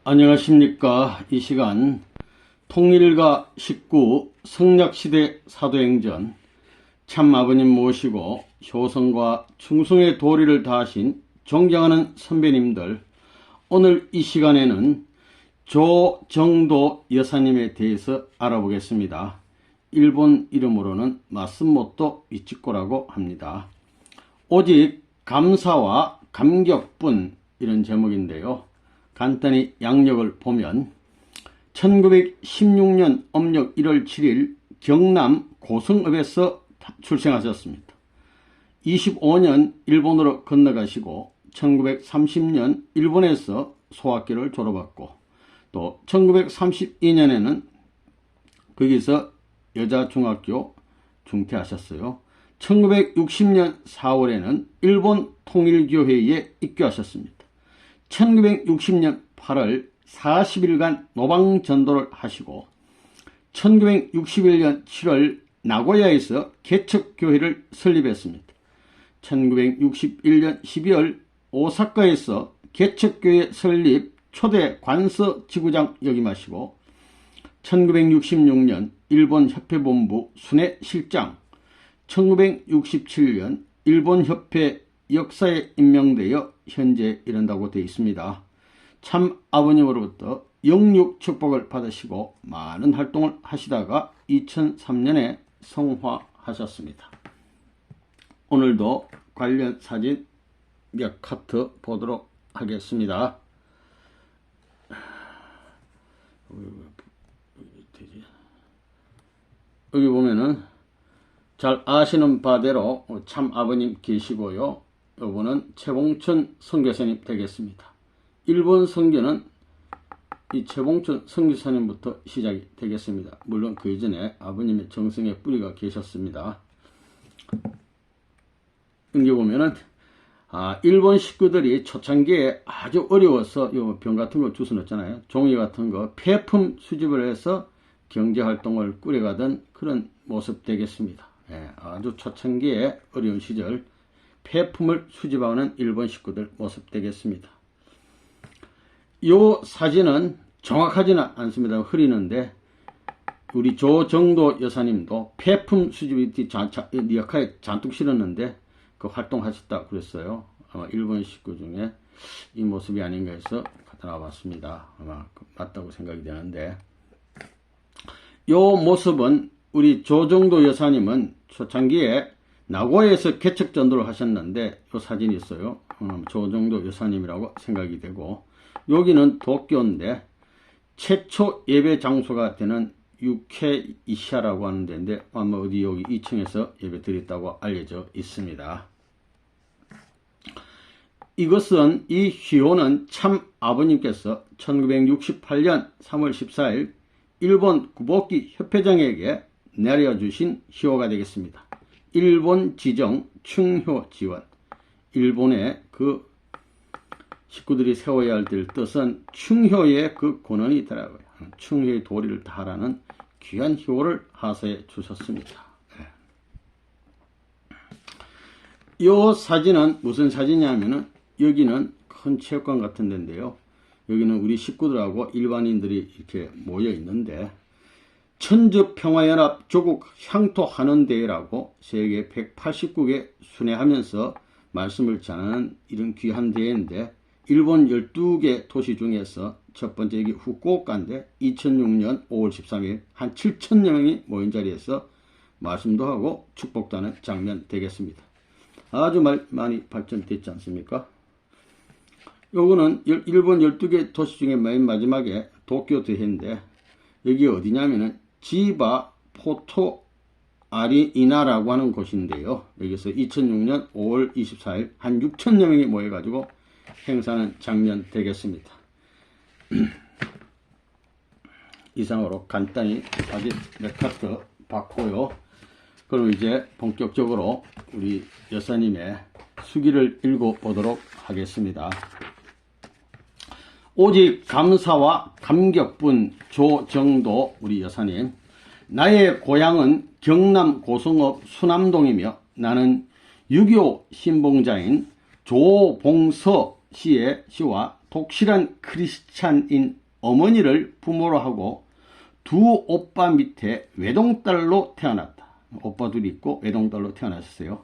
안녕하십니까. 이 시간 통일가 19 성략시대 사도행전 참아버님 모시고 효성과 충성의 도리를 다하신 존경하는 선배님들, 오늘 이 시간에는 조정도 여사님에 대해서 알아보겠습니다. 일본 이름으로는 마스모토 이치코라고 합니다. 오직 감사와 감격뿐, 이런 제목인데요. 간단히 양력을 보면 1916년 음력 1월 7일 경남 고성읍에서 출생하셨습니다. 25년 일본으로 건너가시고 1930년 일본에서 소학교를 졸업했고, 또 1932년에는 거기서 여자중학교 중퇴하셨어요. 1960년 4월에는 일본 통일교회에 입교하셨습니다. 1960년 8월 40일간 노방전도를 하시고 1961년 7월 나고야에서 개척교회를 설립했습니다. 1961년 12월 오사카에서 개척교회 설립 초대 관서 지구장 역임하시고 1966년 일본 협회본부 순회실장, 1967년 일본 협회 역사에 임명되어 현재 이른다고 되어 있습니다. 참 아버님으로부터 영육 축복을 받으시고 많은 활동을 하시다가 2003년에 성화하셨습니다. 오늘도 관련 사진 몇 카트 보도록 하겠습니다. 여기 보면은 잘 아시는 바대로 참 아버님 계시고요. 이분은 최봉천 선교사님 되겠습니다. 일본 선교는 이 최봉천 선교사님부터 시작이 되겠습니다. 물론 그 이전에 아버님의 정성의 뿌리가 계셨습니다. 여기 보면은 일본 식구들이 초창기에 아주 어려워서 병 같은 거 주워 넣었잖아요. 종이 같은 거 폐품 수집을 해서 경제활동을 꾸려가던 그런 모습 되겠습니다. 아주 초창기에 어려운 시절 폐품을 수집하는 일본 식구들 모습 되겠습니다. 이 사진은 정확하지는 않습니다. 흐리는데 우리 조정도 여사님도 폐품 수집이 역할에 잔뜩 실었는데 그 활동하셨다 그랬어요. 아마 일본 식구 중에 이 모습이 아닌가 해서 갖다 놔봤습니다. 아마 맞다고 생각이 되는데, 이 모습은 우리 조정도 여사님은 초창기에 나고야에서 개척 전도를 하셨는데 이 사진이 있어요. 조정도 여사님이라고 생각이 되고, 여기는 도쿄인데 최초 예배 장소가 되는 유케 이샤라고 하는 데인데 아마 어디 여기 2층에서 예배 드렸다고 알려져 있습니다. 이것은 이 휘호는 참 아버님께서 1968년 3월 14일 일본 구복기 협회장에게 내려주신 휘호가 되겠습니다. 일본 지정 충효 지원, 일본의 그 식구들이 세워야 할 뜻은 충효의 그 권한이 있더라고요. 충효의 도리를 다하라는 귀한 효를 하사해 주셨습니다. 이 사진은 무슨 사진이냐면은, 여기는 큰 체육관 같은 데인데요. 여기는 우리 식구들하고 일반인들이 이렇게 모여 있는데, 천주평화연합 조국 향토하는 대회라고 세계 189개 순회하면서 말씀을 전하는 이런 귀한 대회인데, 일본 12개 도시 중에서 첫 번째 여기 후쿠오카인데 2006년 5월 13일 한 7,000여 명이 모인 자리에서 말씀도 하고 축복도 하는 장면 되겠습니다. 아주 많이 발전됐지 않습니까? 요거는 일본 12개 도시 중에 맨 마지막에 도쿄 대회인데, 여기 어디냐면은 지바 포토 아리이나라고 하는 곳인데요. 여기서 2006년 5월 24일 한 6,000여 명이 모여가지고 행사하는 장면 되겠습니다. 이상으로 간단히 사진 몇 카트 봤고요. 그럼 이제 본격적으로 우리 여사님의 수기를 읽어보도록 하겠습니다. 오직 감사와 감격뿐 조정도 우리 여사님, 나의 고향은 경남 고성읍 수남동이며 나는 유교 신봉자인 조봉서 씨와 독실한 크리스찬인 어머니를 부모로 하고 두 오빠 밑에 외동딸로 태어났다. 오빠 둘이 있고 외동딸로 태어났었어요.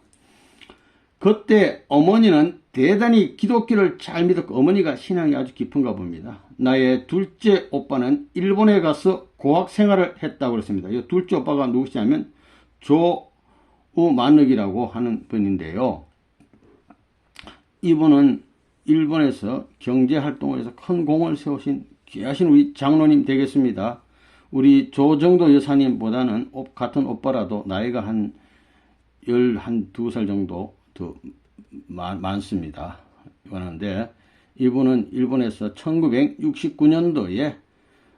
그때 어머니는 대단히 기독교를 잘 믿었고 어머니가 신앙이 아주 깊은가 봅니다. 나의 둘째 오빠는 일본에 가서 고학 생활을 했다고 그랬습니다. 이 둘째 오빠가 누구시냐면 조우만욱이라고 하는 분인데요. 이분은 일본에서 경제활동을 해서 큰 공을 세우신 귀하신 우리 장로님 되겠습니다. 우리 조정도 여사님보다는 같은 오빠라도 나이가 한 12살 정도 더 많습니다. 그런데 이분은 일본에서 1969년도에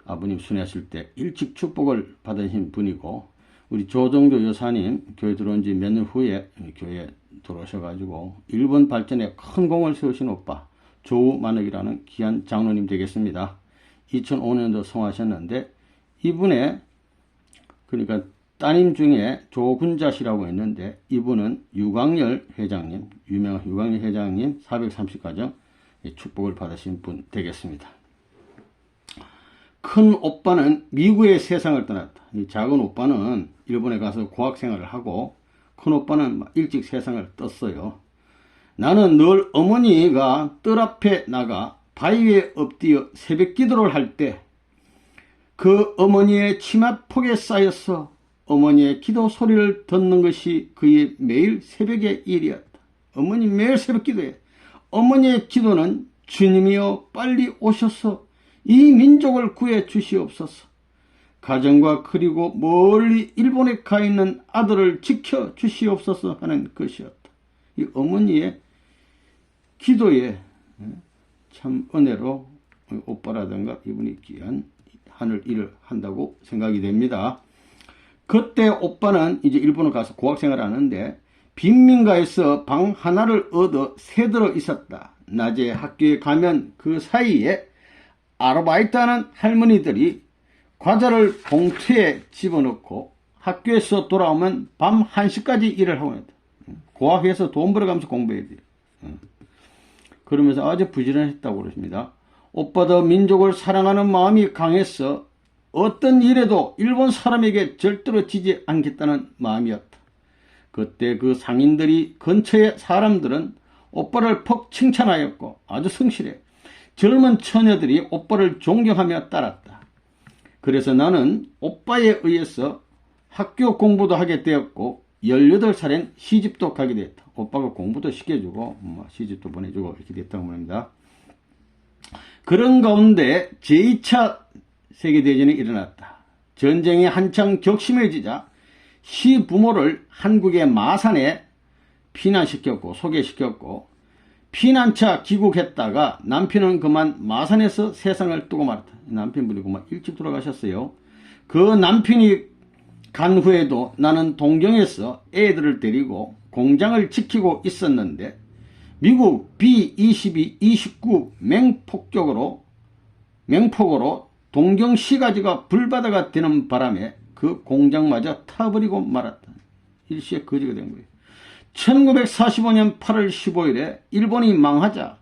아버님 순회하실 때 일찍 축복을 받으신 분이고 우리 조정도 여사님 교회 들어온 지 몇 년 후에 교회에 들어오셔가지고 일본 발전에 큰 공을 세우신 오빠 조우만욱이라는 귀한 장로님 되겠습니다. 2005년도 성하셨는데 이분의 그러니까 따님 중에 조군자씨라고 있는데 이분은 유광열 회장님, 유명한 유광열 회장님 430가정 축복을 받으신 분 되겠습니다. 큰 오빠는 미국의 세상을 떠났다. 이 작은 오빠는 일본에 가서 고학생활을 하고 큰 오빠는 일찍 세상을 떴어요. 나는 늘 어머니가 뜰 앞에 나가 바위에 엎드려 새벽 기도를 할 때 그 어머니의 치맛폭에 쌓여서 어머니의 기도 소리를 듣는 것이 그의 매일 새벽의 일이었다. 어머니 매일 새벽 기도해. 어머니의 기도는 주님이여 빨리 오셔서 이 민족을 구해 주시옵소서. 가정과 그리고 멀리 일본에 가 있는 아들을 지켜 주시옵소서 하는 것이었다. 이 어머니의 기도에 참 은혜로 오빠라든가 이분이 귀한 하늘 일을 한다고 생각이 됩니다. 그때 오빠는 이제 일본을 가서 고학생활을 하는데 빈민가에서 방 하나를 얻어 새들어 있었다. 낮에 학교에 가면 그 사이에 아르바이트하는 할머니들이 과자를 봉투에 집어넣고 학교에서 돌아오면 밤 1시까지 일을 하고 있다. 고학해서 돈 벌어가면서 공부해야 돼요. 그러면서 아주 부지런했다고 그러십니다. 오빠도 민족을 사랑하는 마음이 강해서 어떤 일에도 일본 사람에게 절대로 지지 않겠다는 마음이었다. 그때 그 상인들이 근처의 사람들은 오빠를 퍽 칭찬하였고 아주 성실해. 젊은 처녀들이 오빠를 존경하며 따랐다. 그래서 나는 오빠에 의해서 학교 공부도 하게 되었고 18살엔 시집도 가게 됐다. 오빠가 공부도 시켜주고 시집도 보내주고 이렇게 됐다고 합니다. 그런 가운데 제2차 세계대전이 일어났다. 전쟁이 한창 격심해지자 시부모를 한국의 마산에 피난시켰고 소개시켰고 피난차 귀국했다가 남편은 그만 마산에서 세상을 뜨고 말았다. 남편분이 그만 일찍 돌아가셨어요. 그 남편이 간 후에도 나는 동경에서 애들을 데리고 공장을 지키고 있었는데 미국 B-22-29 맹폭으로 동경 시가지가 불바다가 되는 바람에 그 공장마저 타버리고 말았다. 일시에 거지가 된 거예요. 1945년 8월 15일에 일본이 망하자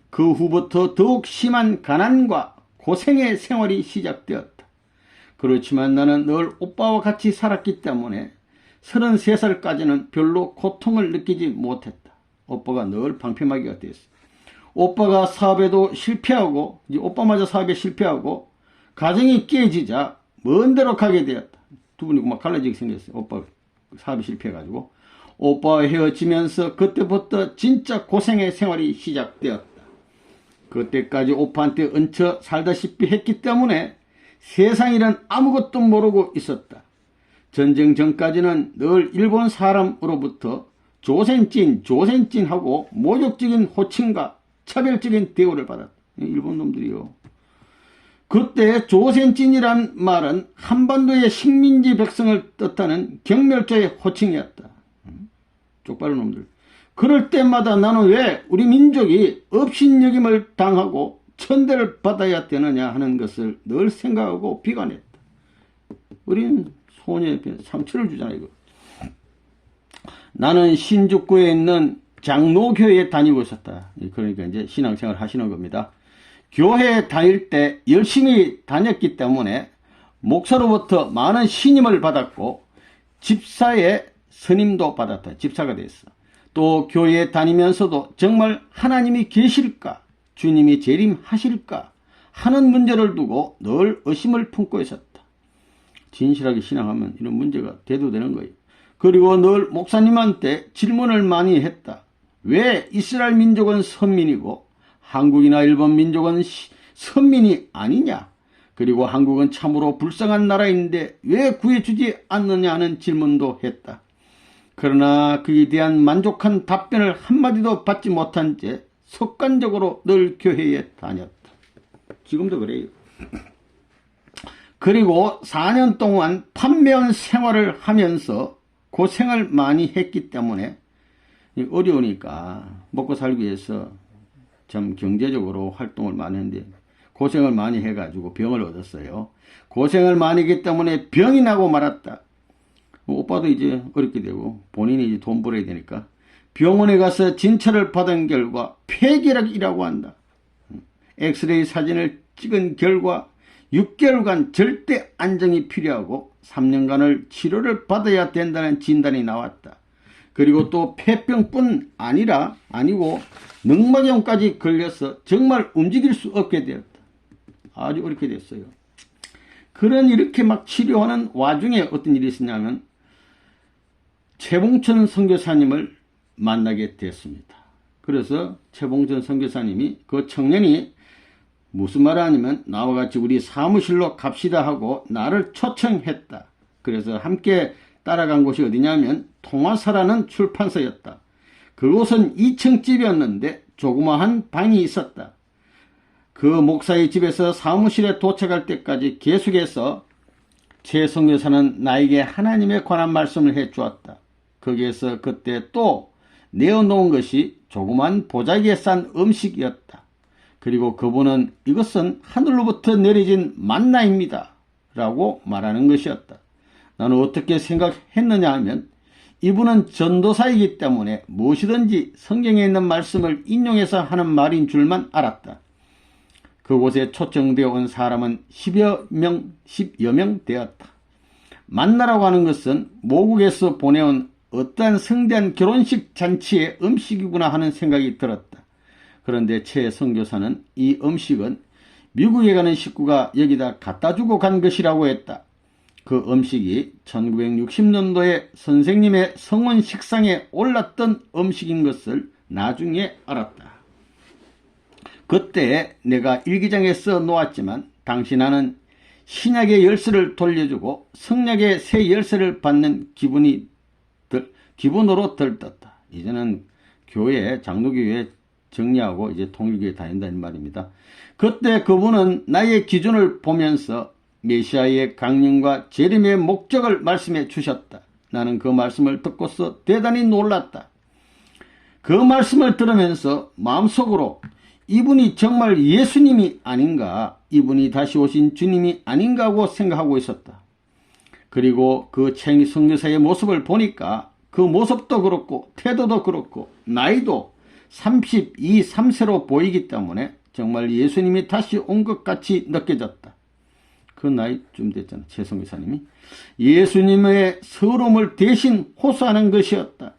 그 후부터 더욱 심한 가난과 고생의 생활이 시작되었다. 그렇지만 나는 늘 오빠와 같이 살았기 때문에 33살까지는 별로 고통을 느끼지 못했다. 오빠가 늘 방패막이가 됐어. 오빠가 사업에도 실패하고 이제 오빠마저 사업에 실패하고 가정이 깨지자 먼 데로 가게 되었다. 두 분이 막 갈라지게 생겼어요. 오빠 사업이 실패해가지고 오빠와 헤어지면서 그때부터 진짜 고생의 생활이 시작되었다. 그때까지 오빠한테 얹혀 살다시피 했기 때문에 세상이란 아무것도 모르고 있었다. 전쟁 전까지는 늘 일본 사람으로부터 조센찐 하고 모욕적인 호칭과 차별적인 대우를 받았다. 일본 놈들이요. 그때 조센찐이란 말은 한반도의 식민지 백성을 뜻하는 경멸자의 호칭이었다. 쪽팔린 놈들. 그럴 때마다 나는 왜 우리 민족이 업신여김을 당하고 천대를 받아야 되느냐 하는 것을 늘 생각하고 비관했다. 우리는 소녀에 상처를 주잖아 이거. 나는 신주쿠에 있는 장로교회에 다니고 있었다. 그러니까 이제 신앙생활 하시는 겁니다. 교회에 다닐 때 열심히 다녔기 때문에 목사로부터 많은 신임을 받았고 집사의 선임도 받았다. 집사가 됐어. 또 교회에 다니면서도 정말 하나님이 계실까? 주님이 재림하실까? 하는 문제를 두고 늘 의심을 품고 있었다. 진실하게 신앙하면 이런 문제가 대두되는 거예요. 그리고 늘 목사님한테 질문을 많이 했다. 왜 이스라엘 민족은 선민이고 한국이나 일본 민족은 선민이 아니냐? 그리고 한국은 참으로 불쌍한 나라인데 왜 구해주지 않느냐는 질문도 했다. 그러나 그에 대한 만족한 답변을 한마디도 받지 못한 채 습관적으로 늘 교회에 다녔다. 지금도 그래요. 그리고 4년 동안 판매원 생활을 하면서 고생을 많이 했기 때문에 어려우니까 먹고 살기 위해서 참 경제적으로 활동을 많이 했는데 고생을 많이 해가지고 병을 얻었어요. 고생을 많이 했기 때문에 병이 나고 말았다. 오빠도 이제 어렵게 되고 본인이 이제 돈 벌어야 되니까 병원에 가서 진찰을 받은 결과 폐결핵이라고 한다. 엑스레이 사진을 찍은 결과 6개월간 절대 안정이 필요하고 3년간을 치료를 받아야 된다는 진단이 나왔다. 그리고 또 폐병뿐 아니고 늑막염까지 걸려서 정말 움직일 수 없게 되었다. 아주 어렵게 됐어요. 그런 이렇게 막 치료하는 와중에 어떤 일이 있었냐면 최봉천 선교사님을 만나게 됐습니다. 그래서 최봉천 선교사님이 그 청년이 무슨 말 하냐면 나와 같이 우리 사무실로 갑시다 하고 나를 초청했다. 그래서 함께 따라간 곳이 어디냐면 통화사라는 출판사였다. 그곳은 2층 집이었는데 조그마한 방이 있었다. 그 목사의 집에서 사무실에 도착할 때까지 계속해서 최 선교사는 나에게 하나님에 관한 말씀을 해주었다. 거기에서 그때 또 내어놓은 것이 조그만 보자기에 싼 음식이었다. 그리고 그분은 이것은 하늘로부터 내려진 만나입니다 라고 말하는 것이었다. 나는 어떻게 생각했느냐 하면 이분은 전도사이기 때문에 무엇이든지 성경에 있는 말씀을 인용해서 하는 말인 줄만 알았다. 그곳에 초청되어 온 사람은 10여 명 되었다. 만나라고 하는 것은 모국에서 보내온 어떠한 성대한 결혼식 잔치의 음식이구나 하는 생각이 들었다. 그런데 최 선교사는 이 음식은 미국에 가는 식구가 여기다 갖다 주고 간 것이라고 했다. 그 음식이 1960년도에 선생님의 성원 식상에 올랐던 음식인 것을 나중에 알았다. 그때 내가 일기장에 써 놓았지만 당시 나는 신약의 열쇠를 돌려주고 성약의 새 열쇠를 받는 기분으로 들떴다. 이제는 교회, 장로교회 정리하고 이제 통일교회 다닌다는 말입니다. 그때 그분은 나의 기준을 보면서 메시아의 강림과 재림의 목적을 말씀해 주셨다. 나는 그 말씀을 듣고서 대단히 놀랐다. 그 말씀을 들으면서 마음속으로 이분이 정말 예수님이 아닌가, 이분이 다시 오신 주님이 아닌가 하고 생각하고 있었다. 그리고 그 최 선교사의 모습을 보니까 그 모습도 그렇고 태도도 그렇고 나이도 32, 3세로 보이기 때문에 정말 예수님이 다시 온 것 같이 느껴졌다. 그 나이쯤 됐잖아, 최 선교사님이. 예수님의 서러움을 대신 호소하는 것이었다.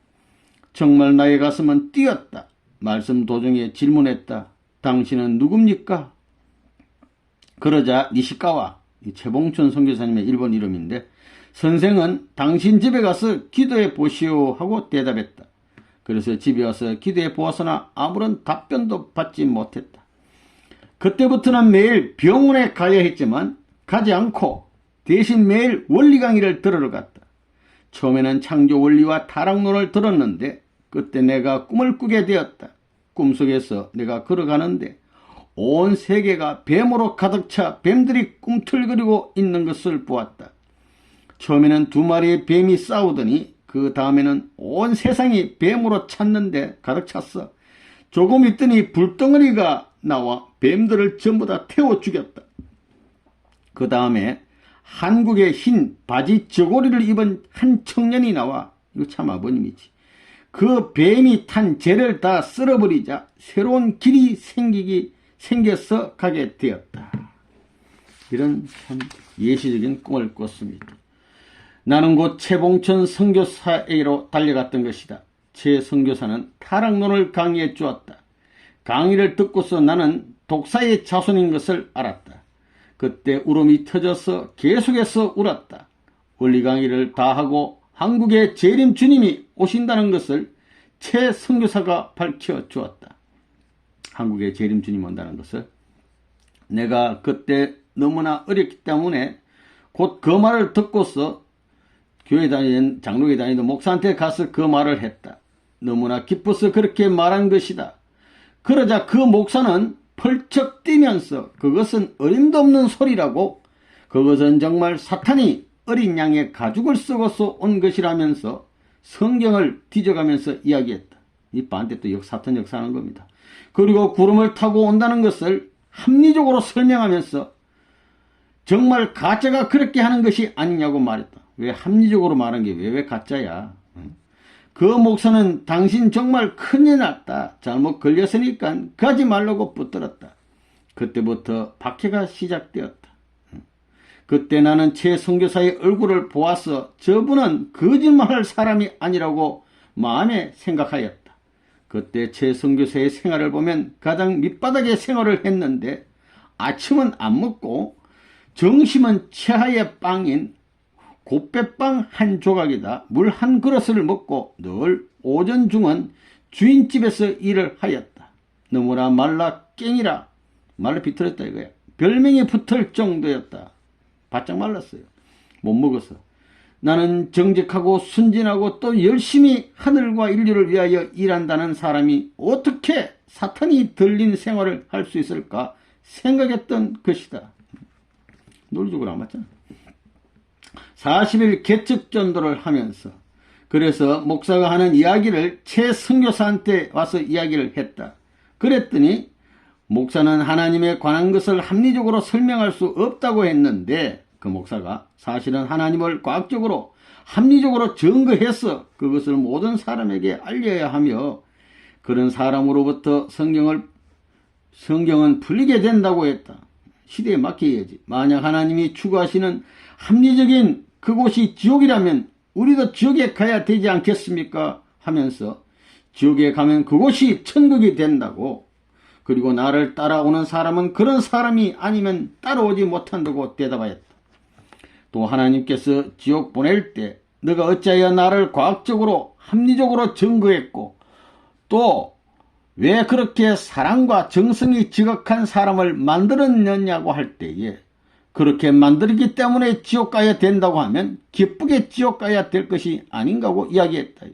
정말 나의 가슴은 뛰었다. 말씀 도중에 질문했다. 당신은 누굽니까? 그러자 니시카와, 최봉천 선교사님의 일본 이름인데, 선생은 당신 집에 가서 기도해 보시오 하고 대답했다. 그래서 집에 와서 기도해 보았으나 아무런 답변도 받지 못했다. 그때부터는 매일 병원에 가야 했지만 가지 않고 대신 매일 원리 강의를 들으러 갔다. 처음에는 창조 원리와 타락론을 들었는데 그때 내가 꿈을 꾸게 되었다. 꿈속에서 내가 걸어가는데 온 세계가 뱀으로 가득 차 뱀들이 꿈틀거리고 있는 것을 보았다. 처음에는 2마리의 뱀이 싸우더니 그 다음에는 온 세상이 뱀으로 찼는데 가득 찼어. 조금 있더니 불덩어리가 나와 뱀들을 전부 다 태워 죽였다. 그 다음에 한국의 흰 바지 저고리를 입은 한 청년이 나와, 이거 참 아버님이지. 그 뱀이 탄 재를 다 쓸어버리자 새로운 길이 생겨서 가게 되었다. 이런 참 예시적인 꿈을 꿨습니다. 나는 곧 최봉천 선교사에게로 달려갔던 것이다. 최 선교사는 타락론을 강의해 주었다. 강의를 듣고서 나는 독사의 자손인 것을 알았다. 그때 울음이 터져서 계속해서 울었다. 원리 강의를 다 하고 한국의 재림 주님이 오신다는 것을 최 선교사가 밝혀 주었다. 한국의 재림 주님 온다는 것을. 내가 그때 너무나 어렸기 때문에 곧 그 말을 듣고서 교회 다니는 장로교 다니던 목사한테 가서 그 말을 했다. 너무나 기뻐서 그렇게 말한 것이다. 그러자 그 목사는 펄쩍 뛰면서 그것은 어림도 없는 소리라고, 그것은 정말 사탄이 어린 양의 가죽을 썩어서 온 것이라면서 성경을 뒤져가면서 이야기했다. 이 반대 또 사탄 역사하는 겁니다. 그리고 구름을 타고 온다는 것을 합리적으로 설명하면서 정말 가짜가 그렇게 하는 것이 아니냐고 말했다. 왜 합리적으로 말한 게 왜 가짜야? 그 목사는 당신 정말 큰일 났다. 잘못 걸렸으니까 가지 말라고 붙들었다. 그때부터 박해가 시작되었다. 그때 나는 최 선교사의 얼굴을 보아서 저분은 거짓말할 사람이 아니라고 마음에 생각하였다. 그때 최 선교사의 생활을 보면 가장 밑바닥의 생활을 했는데 아침은 안 먹고 점심은 최하의 빵인 곱배빵 한 조각이다. 물 한 그릇을 먹고 늘 오전 중은 주인집에서 일을 하였다. 너무나 말라 깽이라 말라 비틀었다 이거야. 별명이 붙을 정도였다. 바짝 말랐어요. 못 먹어서. 나는 정직하고 순진하고 또 열심히 하늘과 인류를 위하여 일한다는 사람이 어떻게 사탄이 들린 생활을 할 수 있을까 생각했던 것이다. 논리적으로 안 맞잖아. 40일 개척 전도를 하면서 그래서 목사가 하는 이야기를 최 선교사한테 와서 이야기를 했다. 그랬더니 목사는 하나님에 관한 것을 합리적으로 설명할 수 없다고 했는데 그 목사가 사실은 하나님을 과학적으로 합리적으로 증거해서 그것을 모든 사람에게 알려야 하며 그런 사람으로부터 성경은 풀리게 된다고 했다. 시대에 맡겨야지. 만약 하나님이 추구하시는 합리적인 그곳이 지옥이라면 우리도 지옥에 가야 되지 않겠습니까? 하면서 지옥에 가면 그곳이 천국이 된다고, 그리고 나를 따라오는 사람은 그런 사람이 아니면 따라오지 못한다고 대답하였다. 또 하나님께서 지옥 보낼 때 너가 어찌하여 나를 과학적으로 합리적으로 증거했고 또 왜 그렇게 사랑과 정성이 지극한 사람을 만들었느냐고 할 때에 그렇게 만들었기 때문에 지옥 가야 된다고 하면 기쁘게 지옥 가야 될 것이 아닌가고 이야기했다.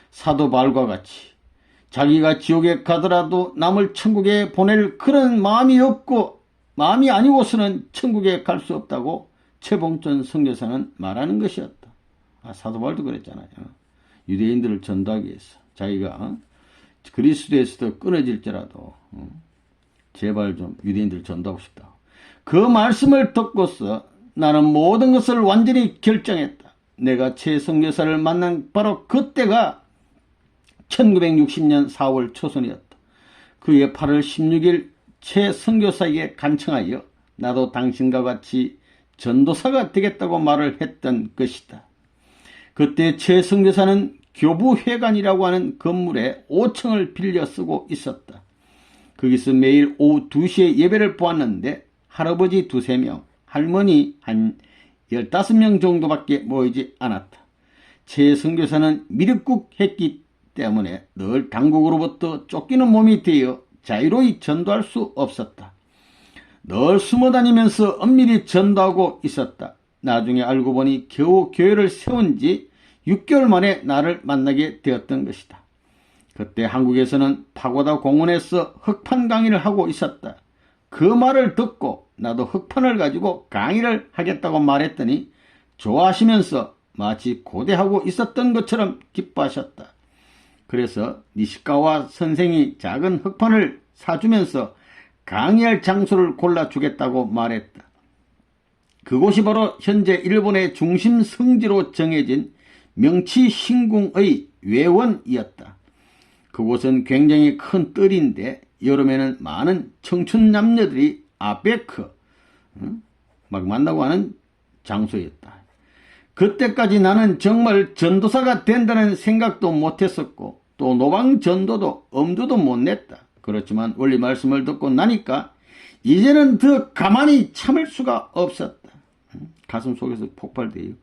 사도 바울과 같이 자기가 지옥에 가더라도 남을 천국에 보낼 그런 마음이 없고 마음이 아니고서는 천국에 갈 수 없다고 최봉천 선교사는 말하는 것이었다. 사도 바울도 그랬잖아요. 유대인들을 전도하기 위해서 자기가 그리스도에서도 끊어질지라도 제발 좀 유대인들 전도하고 싶다. 그 말씀을 듣고서 나는 모든 것을 완전히 결정했다. 내가 최 선교사를 만난 바로 그때가 1960년 4월 초순이었다. 그해 8월 16일 최 선교사에게 간청하여 나도 당신과 같이 전도사가 되겠다고 말을 했던 것이다. 그때 최 선교사는 교부회관이라고 하는 건물에 5층을 빌려 쓰고 있었다. 거기서 매일 오후 2시에 예배를 보았는데 할아버지 2~3명, 할머니 한 15명 정도밖에 모이지 않았다. 최 선교사는 미륵국 했기 때문에 늘 당국으로부터 쫓기는 몸이 되어 자유로이 전도할 수 없었다. 늘 숨어다니면서 엄밀히 전도하고 있었다. 나중에 알고 보니 겨우 교회를 세운 지 6개월 만에 나를 만나게 되었던 것이다. 그때 한국에서는 파고다 공원에서 흑판 강의를 하고 있었다. 그 말을 듣고 나도 흑판을 가지고 강의를 하겠다고 말했더니 좋아하시면서 마치 고대하고 있었던 것처럼 기뻐하셨다. 그래서 니시카와 선생이 작은 흑판을 사주면서 강의할 장소를 골라주겠다고 말했다. 그곳이 바로 현재 일본의 중심 성지로 정해진 명치신궁의 외원이었다. 그곳은 굉장히 큰 뜰인데 여름에는 많은 청춘 남녀들이 아베크 막 만나고 하는 장소였다. 그때까지 나는 정말 전도사가 된다는 생각도 못했었고 또 노방전도도 엄두도 못 냈다. 그렇지만 원리 말씀을 듣고 나니까 이제는 더 가만히 참을 수가 없었다. 가슴 속에서 폭발돼요.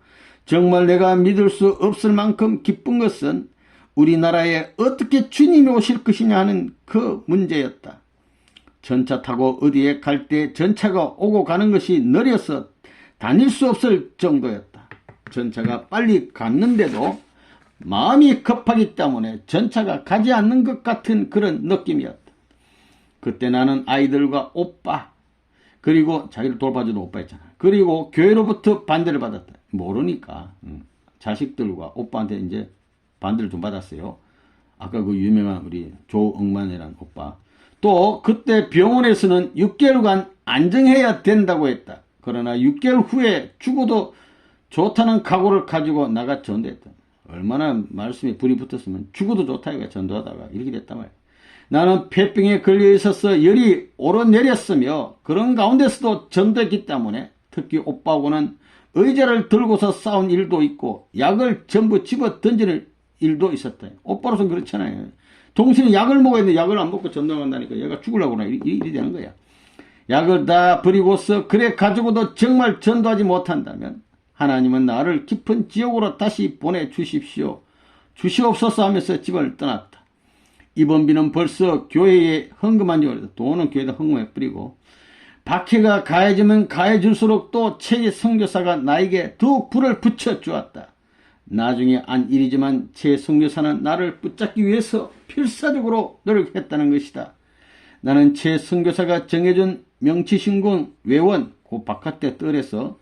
정말 내가 믿을 수 없을 만큼 기쁜 것은 우리나라에 어떻게 주님이 오실 것이냐 하는 그 문제였다. 전차 타고 어디에 갈 때 전차가 오고 가는 것이 느려서 다닐 수 없을 정도였다. 전차가 빨리 갔는데도 마음이 급하기 때문에 전차가 가지 않는 것 같은 그런 느낌이었다. 그때 나는 아이들과 오빠, 그리고 자기를 돌봐주는 오빠 있잖아. 그리고 교회로부터 반대를 받았다. 모르니까 자식들과 오빠한테 이제 반대를 좀 받았어요. 아까 그 유명한 우리 조응만이라는 오빠. 또 그때 병원에서는 6개월간 안정해야 된다고 했다. 그러나 6개월 후에 죽어도 좋다는 각오를 가지고 나가 전도했다. 얼마나 말씀에 불이 붙었으면 죽어도 좋다 이거 전도하다가 이렇게 됐단 말이야. 나는 폐병에 걸려 있어서 열이 오르내렸으며 그런 가운데서도 전도했기 때문에 특히 오빠하고는 의자를 들고서 싸운 일도 있고 약을 전부 집어 던지는 일도 있었다. 오빠로서는 그렇잖아요. 동생이 약을 먹어야 되는데 약을 안 먹고 전도한다니까 얘가 죽으려고 그러나 일이 되는 거야. 약을 다 버리고서 그래 가지고도 정말 전도하지 못한다면 하나님은 나를 깊은 지옥으로 다시 보내주십시오. 주시옵소서 하면서 집을 떠났다. 이번 비는 벌써 교회에 헌금한 지 오래다. 돈은 교회에다 헌금해 뿌리고 박해가 가해지면 가해질수록 또 최 선교사가 나에게 더욱 불을 붙여주었다. 나중에 안 일이지만 최 선교사는 나를 붙잡기 위해서 필사적으로 노력했다는 것이다. 나는 최 선교사가 정해준 명치신공 외원 그 바깥에 뜰에서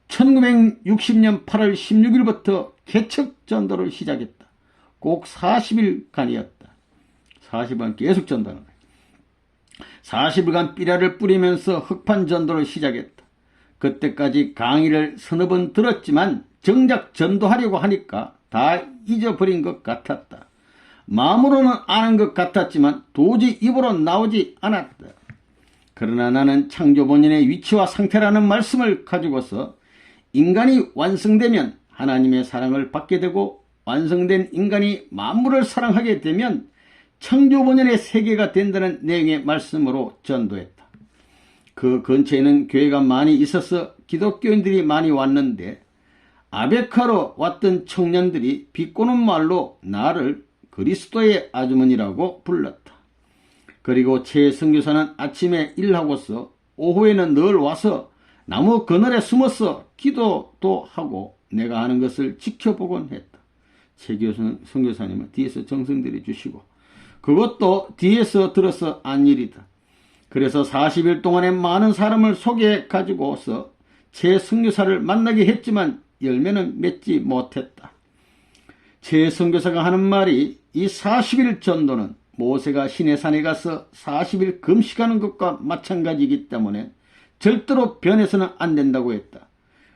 1960년 8월 16일부터 개척 전도를 시작했다. 꼭 40일간이었다. 40일간 계속 전도하는 거야. 40일간 삐라를 뿌리면서 흑판 전도를 시작했다. 그때까지 강의를 서너 번 들었지만 정작 전도하려고 하니까 다 잊어버린 것 같았다. 마음으로는 아는 것 같았지만 도저히 입으로 나오지 않았다. 그러나 나는 창조 본연의 위치와 상태라는 말씀을 가지고서 인간이 완성되면 하나님의 사랑을 받게 되고 완성된 인간이 만물을 사랑하게 되면 창조 본연의 세계가 된다는 내용의 말씀으로 전도했다. 그 근처에는 교회가 많이 있어서 기독교인들이 많이 왔는데 아베카로 왔던 청년들이 비꼬는 말로 나를 그리스도의 아주머니라고 불렀다. 그리고 최 선교사는 아침에 일하고서 오후에는 늘 와서 나무 그늘에 숨어서 기도도 하고 내가 하는 것을 지켜보곤 했다. 최 선교사님은 뒤에서 정성 들여 주시고 그것도 뒤에서 들어서 한 일이다. 그래서 40일 동안에 많은 사람을 소개해 가지고서 최 선교사를 만나게 했지만 열매는 맺지 못했다. 최 선교사가 하는 말이 이 40일 전도는 모세가 시내산에 가서 40일 금식하는 것과 마찬가지이기 때문에 절대로 변해서는 안 된다고 했다.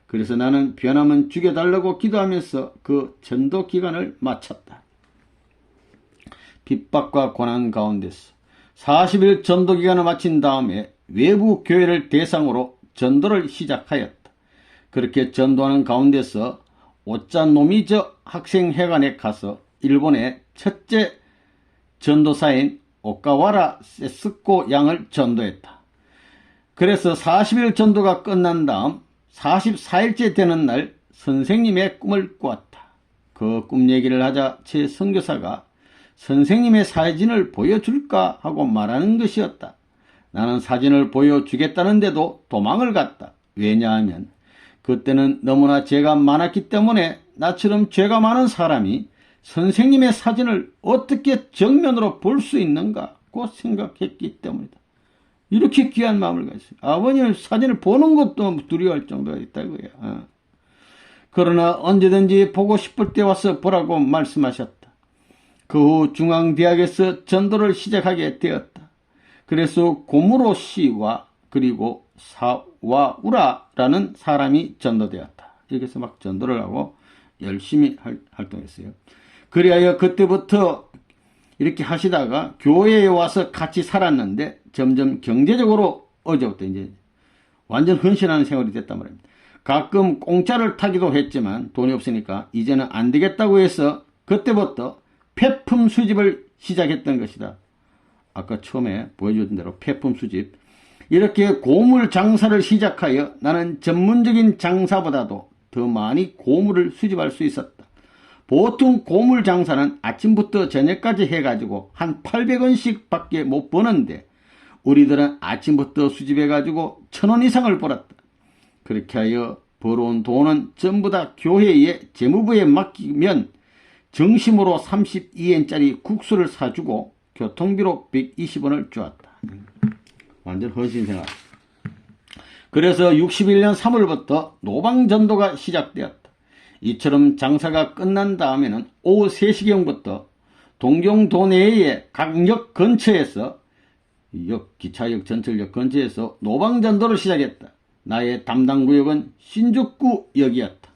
그래서 나는 변하면 죽여달라고 기도하면서 그 전도 기간을 마쳤다. 핍박과 고난 가운데서 40일 전도 기간을 마친 다음에 외부 교회를 대상으로 전도를 시작하였다. 그렇게 전도하는 가운데서 오짜노미저 학생회관에 가서 일본의 첫째 전도사인 오카와라 세스코 양을 전도했다. 그래서 40일 전도가 끝난 다음 44일째 되는 날 선생님의 꿈을 꾸었다. 그 꿈 얘기를 하자 최 선교사가 선생님의 사진을 보여줄까 하고 말하는 것이었다. 나는 사진을 보여주겠다는데도 도망을 갔다. 왜냐하면 그때는 너무나 죄가 많았기 때문에 나처럼 죄가 많은 사람이 선생님의 사진을 어떻게 정면으로 볼 수 있는가고 생각했기 때문이다. 이렇게 귀한 마음을 가졌어요. 아버님 사진을 보는 것도 두려워할 정도가 있다고요. 그러나 언제든지 보고 싶을 때 와서 보라고 말씀하셨다. 그 후 중앙대학에서 전도를 시작하게 되었다. 그래서 고무로 씨와 그리고 사와우라라는 사람이 전도되었다. 이렇게 해서 막 전도를 하고 열심히 활동했어요. 그리하여 그때부터 이렇게 하시다가 교회에 와서 같이 살았는데 점점 경제적으로 어려웠다. 이제 완전 헌신하는 생활이 됐단 말입니다. 가끔 공짜를 타기도 했지만 돈이 없으니까 이제는 안 되겠다고 해서 그때부터 폐품 수집을 시작했던 것이다. 아까 처음에 보여준 대로 폐품 수집. 이렇게 고물 장사를 시작하여 나는 전문적인 장사보다도 더 많이 고물을 수집할 수 있었다. 보통 고물 장사는 아침부터 저녁까지 해가지고 한 800원씩 밖에 못 버는데 우리들은 아침부터 수집해가지고 1000원 이상을 벌었다. 그렇게 하여 벌어온 돈은 전부 다 교회에 재무부에 맡기면 정심으로 32엔짜리 국수를 사주고 교통비로 120원을 주었다. 완전 헌신생활. 그래서 61년 3월부터 노방전도가 시작되었다. 이처럼 장사가 끝난 다음에는 오후 3시경부터 동경도 내의 각 역 근처에서 기차역 전철역 근처에서 노방전도를 시작했다. 나의 담당구역은 신죽구역이었다.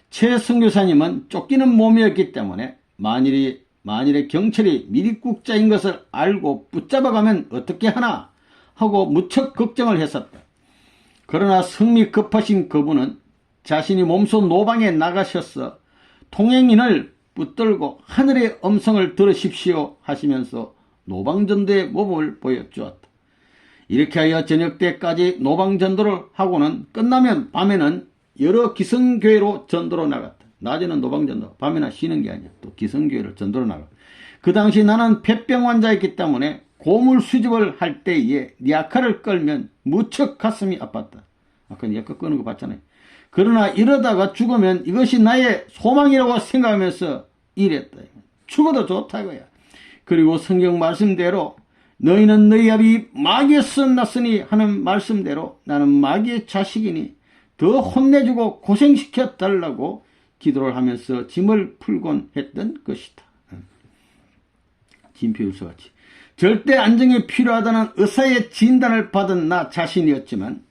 최 선교사님은 쫓기는 몸이었기 때문에 만일에 경찰이 미리국자인 것을 알고 붙잡아가면 어떻게 하나 하고 무척 걱정을 했었다. 그러나 성미 급하신 그분은 자신이 몸소 노방에 나가셔서 통행인을 붙들고 하늘의 음성을 들으십시오 하시면서 노방전도의 모범을 보여주었다. 이렇게 하여 저녁 때까지 노방전도를 하고는 끝나면 밤에는 여러 기성교회로 전도로 나갔다. 낮에는 노방전도, 밤에는 쉬는 게 아니야. 또 기성교회를 전도로 나갔다. 그 당시 나는 폐병 환자였기 때문에 고물 수집을 할 때에 니아카를 끌면 무척 가슴이 아팠다. 아까 니아카 끄는 거 봤잖아요. 그러나 이러다가 죽으면 이것이 나의 소망이라고 생각하면서 일했다. 죽어도 좋다 이거야. 그리고 성경 말씀대로 너희는 너희 아비 마귀에서 났으니 하는 말씀대로 나는 마귀의 자식이니 더 혼내주고 고생시켜 달라고 기도를 하면서 짐을 풀곤 했던 것이다. 진표율서같이 절대 안정이 필요하다는 의사의 진단을 받은 나 자신이었지만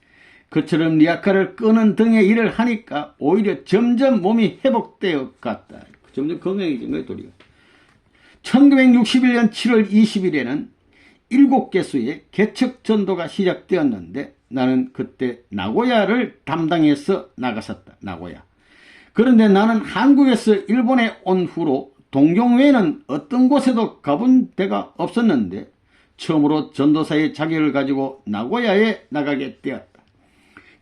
그처럼 리아카를 끄는 등의 일을 하니까 오히려 점점 몸이 회복되어 갔다. 점점 건강해진 거예요, 도리가. 1961년 7월 20일에는 7개수의 개척 전도가 시작되었는데 나는 그때 나고야를 담당해서 나갔었다. 나고야. 그런데 나는 한국에서 일본에 온 후로 동경 외에는 어떤 곳에도 가본 데가 없었는데 처음으로 전도사의 자격을 가지고 나고야에 나가게 되었다.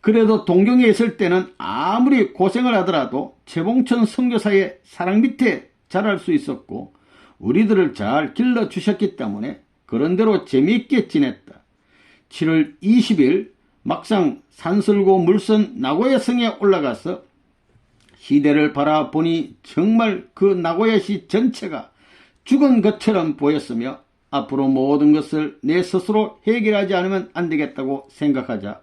그래도 동경에 있을 때는 아무리 고생을 하더라도 최봉천 선교사의 사랑 밑에 자랄 수 있었고 우리들을 잘 길러주셨기 때문에 그런대로 재미있게 지냈다. 7월 20일 막상 산설고 물선 나고야 성에 올라가서 시대를 바라보니 정말 그 나고야시 전체가 죽은 것처럼 보였으며 앞으로 모든 것을 내 스스로 해결하지 않으면 안 되겠다고 생각하자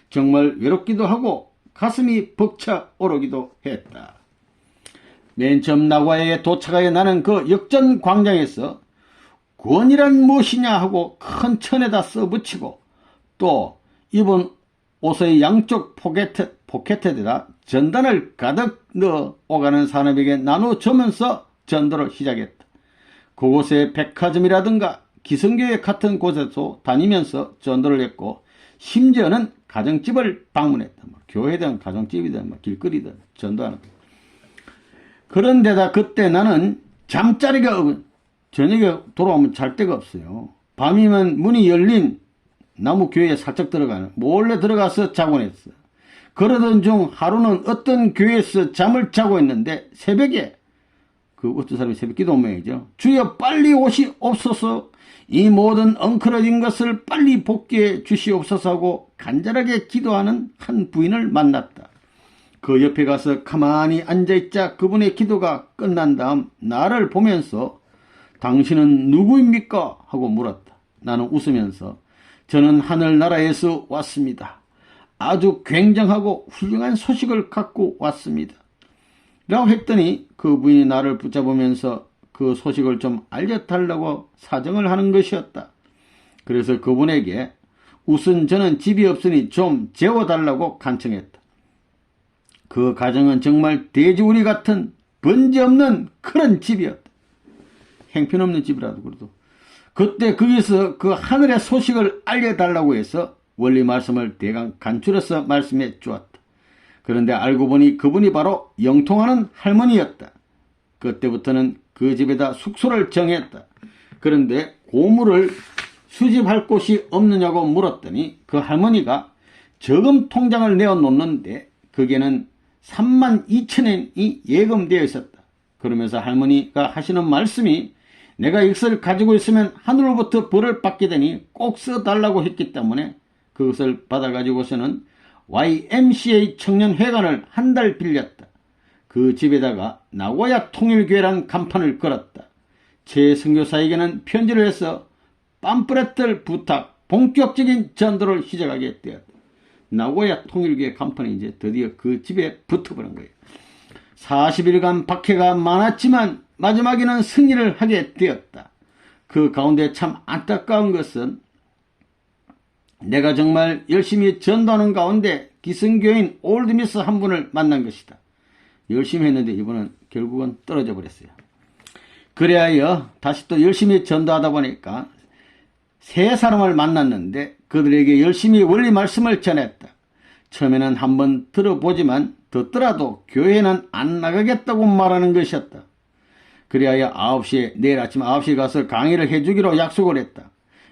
정말 외롭기도 하고 가슴이 벅차 오르기도 했다. 맨 처음 나고야에 도착하여 나는 그 역전 광장에서 구원이란 무엇이냐 하고 큰 천에다 써붙이고 또 입은 옷의 양쪽 포켓에다 전단을 가득 넣어 오가는 사람에게 나눠주면서 전도를 시작했다. 그곳에 백화점이라든가 기성교회 같은 곳에서 다니면서 전도를 했고 심지어는 가정집을 방문했다. 교회든 가정집이든 길거리든 전도하는 거. 그런데다 그때 나는 잠자리가 저녁에 돌아오면 잘 데가 없어요. 밤이면 문이 열린 나무 교회에 살짝 들어가는 몰래 들어가서 자곤 했어. 그러던 중 하루는 어떤 교회에서 잠을 자고 있는데 새벽에 어떤 사람이 새벽 기도 모양이죠. 주여 빨리 옷이 없어서 이 모든 엉클어진 것을 빨리 복귀해 주시옵소서 하고 간절하게 기도하는 한 부인을 만났다. 그 옆에 가서 가만히 앉아있자 그분의 기도가 끝난 다음 나를 보면서 당신은 누구입니까? 하고 물었다. 나는 웃으면서 저는 하늘나라에서 왔습니다. 아주 굉장하고 훌륭한 소식을 갖고 왔습니다. 라고 했더니 그 부인이 나를 붙잡으면서 그 소식을 좀 알려달라고 사정을 하는 것이었다. 그래서 그분에게 우선 저는 집이 없으니 좀 재워달라고 간청했다. 그 가정은 정말 돼지우리 같은 번지 없는 그런 집이었다. 행편없는 집이라도 그래도. 그때 거기서 그 하늘의 소식을 알려달라고 해서 원리 말씀을 대강 간추려서 말씀해 주었다. 그런데 알고 보니 그분이 바로 영통하는 할머니였다. 그때부터는 그 집에다 숙소를 정했다. 그런데 고물을 수집할 곳이 없느냐고 물었더니 그 할머니가 저금 통장을 내어놓는데 거기에는 32,000엔이 예금되어 있었다. 그러면서 할머니가 하시는 말씀이 내가 이것을 가지고 있으면 하늘로부터 벌을 받게 되니 꼭 써달라고 했기 때문에 그것을 받아가지고서는 YMCA 청년회관을 한 달 빌렸다. 그 집에다가 나고야 통일교회란 간판을 걸었다. 제 선교사에게는 편지를 해서 팜프렛을 부탁, 본격적인 전도를 시작하게 되었다. 나고야 통일교회 간판이 이제 드디어 그 집에 붙어버린 거예요. 40일간 박해가 많았지만 마지막에는 승리를 하게 되었다. 그 가운데 참 안타까운 것은 내가 정말 열심히 전도하는 가운데 기성교인 올드미스 한 분을 만난 것이다. 열심히 했는데 이분은 결국은 떨어져 버렸어요. 그래야 다시 또 열심히 전도하다 보니까 세 사람을 만났는데 그들에게 열심히 원리 말씀을 전했다. 처음에는 한번 들어보지만 듣더라도 교회는 안 나가겠다고 말하는 것이었다. 그래야 내일 아침 9시에 가서 강의를 해주기로 약속을 했다.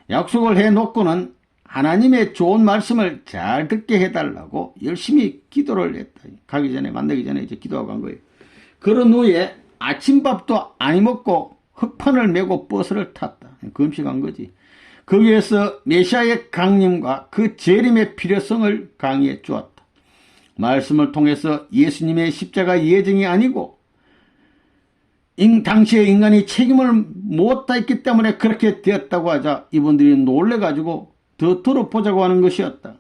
약속을 해놓고는 하나님의 좋은 말씀을 잘 듣게 해달라고 열심히 기도를 했다. 만나기 전에 이제 기도하고 간 거예요. 그런 후에 아침밥도 안 먹고 흑판을 메고 버스를 탔다. 금식한 거지. 거기에서 메시아의 강림과 그 재림의 필요성을 강의해 주었다. 말씀을 통해서 예수님의 십자가 예정이 아니고 당시에 인간이 책임을 못 다했기 때문에 그렇게 되었다고 하자 이분들이 놀래가지고 더 들어보자고 하는 것이었다.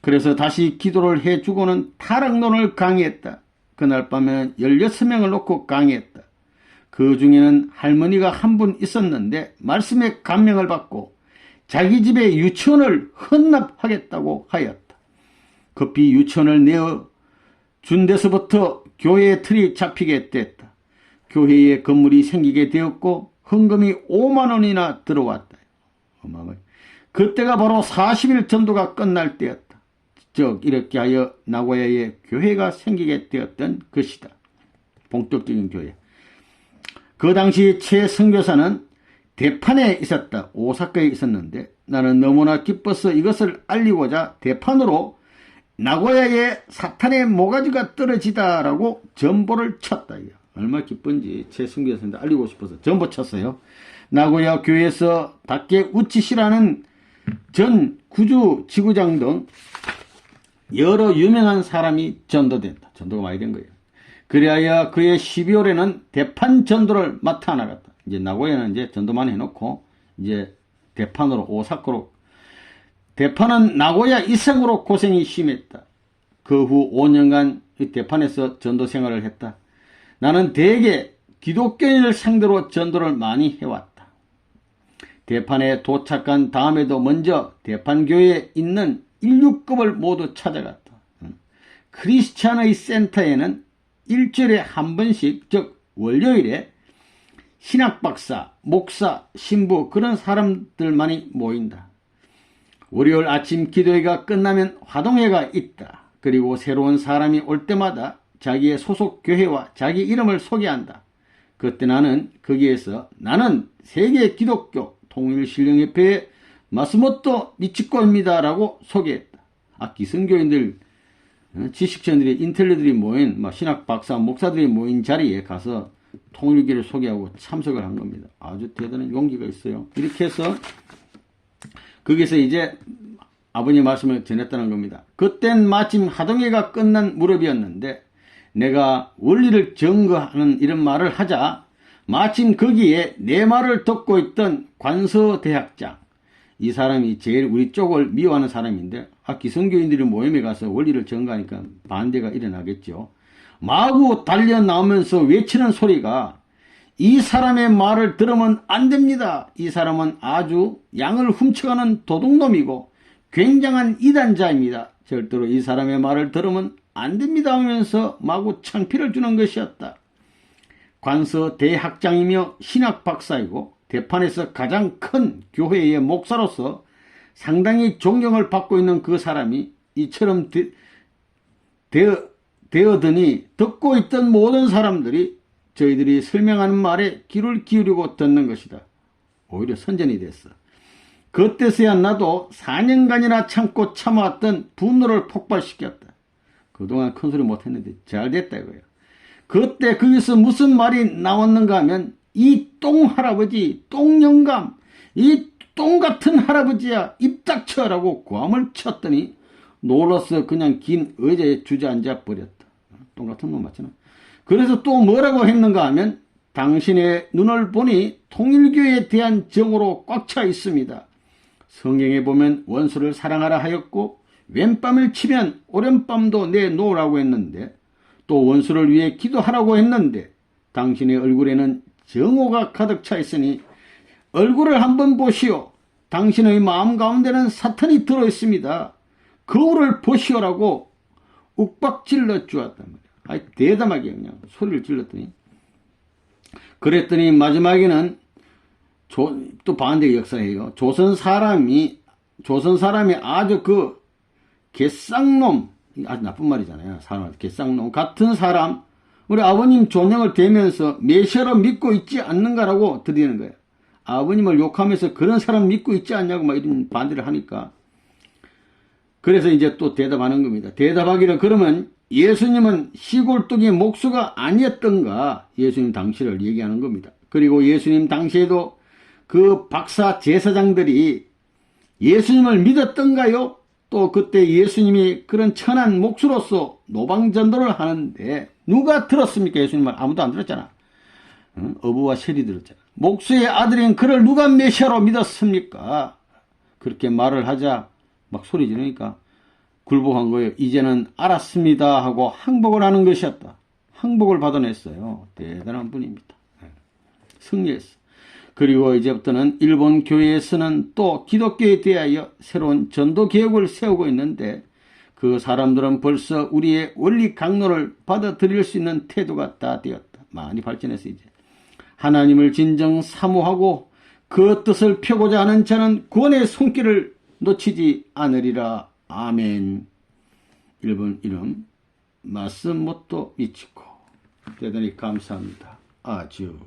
그래서 다시 기도를 해주고는 타락론을 강의했다. 그날 밤에 16명을 놓고 강의했다. 그 중에는 할머니가 한 분 있었는데 말씀에 감명을 받고 자기 집에 유치원을 헌납하겠다고 하였다. 급히 유치원을 내어준 데서부터 교회의 틀이 잡히게 됐다. 교회에 건물이 생기게 되었고 헌금이 5만 원이나 들어왔다. 그때가 바로 40일 전도가 끝날 때였다. 즉 이렇게 하여 나고야에 교회가 생기게 되었던 것이다. 본격적인 교회. 그 당시 최 선교사는 대판에 있었다. 오사카에 있었는데 나는 너무나 기뻐서 이것을 알리고자 대판으로 나고야에 사탄의 모가지가 떨어지다라고 전보를 쳤다. 얼마나 기쁜지 최 선교사한테 알리고 싶어서 전보 쳤어요. 나고야 교회에서 다케 우치시라는 전 구주 지구장 등 여러 유명한 사람이 전도된다. 전도가 많이 된 거예요. 그래야 그의 12월에는 대판 전도를 맡아 나갔다. 이제 나고야는 이제 전도만 해놓고 이제 대판으로 오사카로. 대판은 나고야 이상으로 고생이 심했다. 그 후 5년간 대판에서 전도 생활을 했다. 나는 대개 기독교인을 상대로 전도를 많이 해왔다. 대판에 도착한 다음에도 먼저 대판교회에 있는 16급을 모두 찾아갔다. 크리스찬의 센터에는 일주일에 한 번씩, 즉 월요일에 신학박사, 목사, 신부 그런 사람들만이 모인다. 월요일 아침 기도회가 끝나면 화동회가 있다. 그리고 새로운 사람이 올 때마다 자기의 소속 교회와 자기 이름을 소개한다. 그때 나는 거기에서 나는 세계 기독교 통일신령협회의 마스모토 미치코입니다 라고 소개했다. 기성교인들, 지식천들이, 인텔리들이 모인, 신학 박사, 목사들이 모인 자리에 가서 통일교를 소개하고 참석을 한 겁니다. 아주 대단한 용기가 있어요. 이렇게 해서 거기서 이제 아버님 말씀을 전했다는 겁니다. 그땐 마침 하동회가 끝난 무렵이었는데 내가 원리를 증거하는 이런 말을 하자 마침 거기에 내 말을 듣고 있던 관서대학장, 이 사람이 제일 우리 쪽을 미워하는 사람인데 기성교인들이 모임에 가서 원리를 증거하니까 반대가 일어나겠죠. 마구 달려 나오면서 외치는 소리가 이 사람의 말을 들으면 안 됩니다. 이 사람은 아주 양을 훔쳐가는 도둑놈이고 굉장한 이단자입니다. 절대로 이 사람의 말을 들으면 안 됩니다 하면서 마구 창피를 주는 것이었다. 관서 대학장이며 신학 박사이고 대판에서 가장 큰 교회의 목사로서 상당히 존경을 받고 있는 그 사람이 이처럼 되어드니 듣고 있던 모든 사람들이 저희들이 설명하는 말에 귀를 기울이고 듣는 것이다. 오히려 선전이 됐어. 그때서야 나도 4년간이나 참고 참아왔던 분노를 폭발시켰다. 그동안 큰소리 못했는데 잘 됐다 이거야. 그때 거기서 무슨 말이 나왔는가 하면 이 똥할아버지, 똥영감, 이 똥같은 할아버지야 입 닥쳐라고 고함을 쳤더니 놀라서 그냥 긴 의자에 주저앉아 버렸다. 똥같은 놈 맞잖아. 그래서 또 뭐라고 했는가 하면 당신의 눈을 보니 통일교에 대한 정으로 꽉 차 있습니다. 성경에 보면 원수를 사랑하라 하였고 왼밤을 치면 오른밤도 내놓으라고 했는데 또 원수를 위해 기도하라고 했는데 당신의 얼굴에는 정오가 가득 차 있으니 얼굴을 한번 보시오. 당신의 마음 가운데는 사탄이 들어있습니다. 거울을 보시오라고 욱박질러 주었단 말이야. 아이 대담하게 그냥 소리를 질렀더니 그랬더니 마지막에는 또 반대 역사예요. 조선 사람이 아주 그 개쌍놈, 아주 나쁜 말이잖아요. 사람한테 개쌍놈 같은 사람, 우리 아버님 존영을 대면서 메시아로 믿고 있지 않는가라고 드리는 거예요. 아버님을 욕하면서 그런 사람 믿고 있지 않냐고 막 이런 반대를 하니까. 그래서 이제 또 대답하는 겁니다. 대답하기를 그러면 예수님은 시골뚝이 목수가 아니었던가? 예수님 당시를 얘기하는 겁니다. 그리고 예수님 당시에도 그 박사 제사장들이 예수님을 믿었던가요? 또 그때 예수님이 그런 천한 목수로서 노방전도를 하는데 누가 들었습니까? 예수님을 아무도 안 들었잖아. 어부와 셀이 들었잖아. 목수의 아들인 그를 누가 메시아로 믿었습니까? 그렇게 말을 하자 막 소리 지르니까 굴복한 거예요. 이제는 알았습니다 하고 항복을 하는 것이었다. 항복을 받아냈어요. 대단한 분입니다. 승리했어. 그리고 이제부터는 일본 교회에서는 또 기독교에 대하여 새로운 전도 개혁을 세우고 있는데 그 사람들은 벌써 우리의 원리 강론을 받아들일 수 있는 태도가 다 되었다. 많이 발전해서 이제 하나님을 진정 사모하고 그 뜻을 펴고자 하는 자는 구원의 손길을 놓치지 않으리라. 아멘. 일본 이름 마스모토 미치코. 대단히 감사합니다. 아주